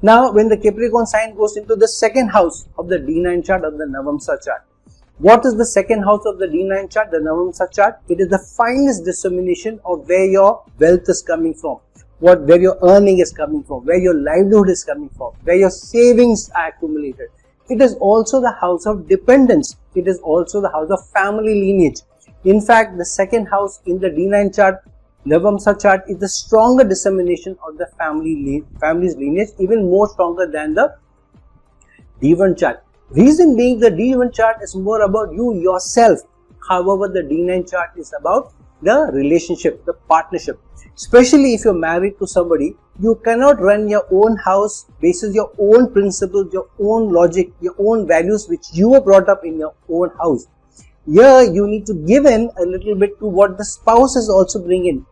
Now, when the Capricorn sign goes into the second house of the D9 chart of the Navamsa chart, what is the second house of the D9 chart, the Navamsa chart? It is the finest dissemination of where your wealth is coming from, where your earning is coming from, where your livelihood is coming from, where your savings are accumulated. It is also the house of dependence. It is also the house of family lineage. In fact, the second house in the D9 chart, Navamsa chart, is the stronger dissemination of the family's lineage, even more stronger than the D1 chart. Reason being, the D1 chart is more about you yourself. However, the D9 chart is about the relationship, the partnership. Especially if you're married to somebody, you cannot run your own house based on your own principles, your own logic, your own values which you were brought up in your own house. Here, you need to give in a little bit to what the spouse is also bringing in.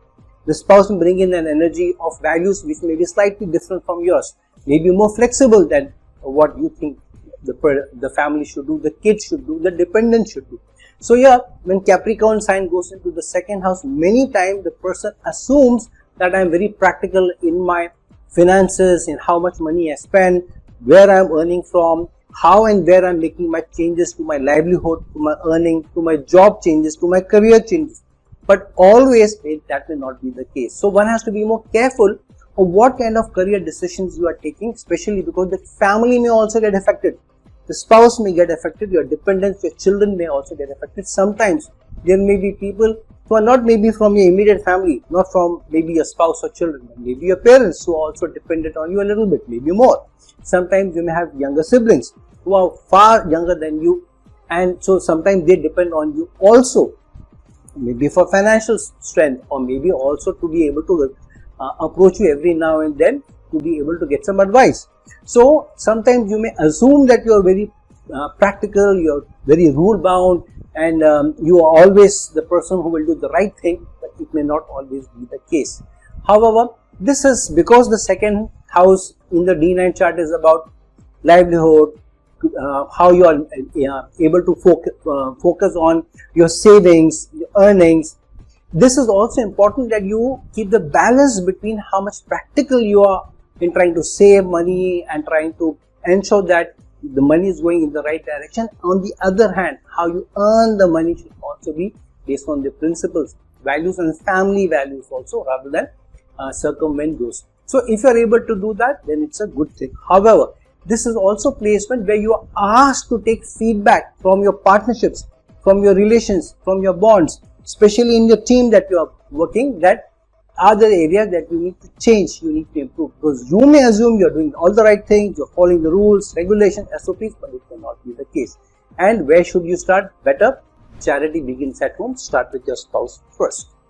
The spouse will bring in an energy of values which may be slightly different from yours, maybe more flexible than what you think the family should do, the kids should do, the dependents should do. So here, when Capricorn sign goes into the second house, many times the person assumes that I am very practical in my finances, in how much money I spend, where I am earning from, how and where I am making my changes to my livelihood, to my earning, to my job changes, to my career changes. But always that may not be the case. So one has to be more careful of what kind of career decisions you are taking, especially because the family may also get affected. The spouse may get affected, your dependents, your children may also get affected. Sometimes there may be people who are not maybe from your immediate family, not from maybe your spouse or children, maybe your parents who are also dependent on you a little bit, maybe more. Sometimes you may have younger siblings who are far younger than you, and so sometimes they depend on you also, maybe for financial strength, or maybe also to be able to approach you every now and then to be able to get some advice. So sometimes you may assume that you are very practical, you are very rule bound, and you are always the person who will do the right thing, but it may not always be the case. However, this is because the second house in the D9 chart is about livelihood, how you are able to focus on your savings, your earnings. This is also important that you keep the balance between how much practical you are in trying to save money and trying to ensure that the money is going in the right direction. On the other hand, how you earn the money should also be based on the principles, values and family values also, rather than circumvent those. So if you are able to do that, then it's a good thing. However, this is also placement where you are asked to take feedback from your partnerships, from your relations, from your bonds, especially in your team that you are working, that are the areas that you need to change, you need to improve, because you may assume you are doing all the right things, you are following the rules, regulations, SOPs, but it cannot be the case. And where should you start? Better, charity begins at home. Start with your spouse first.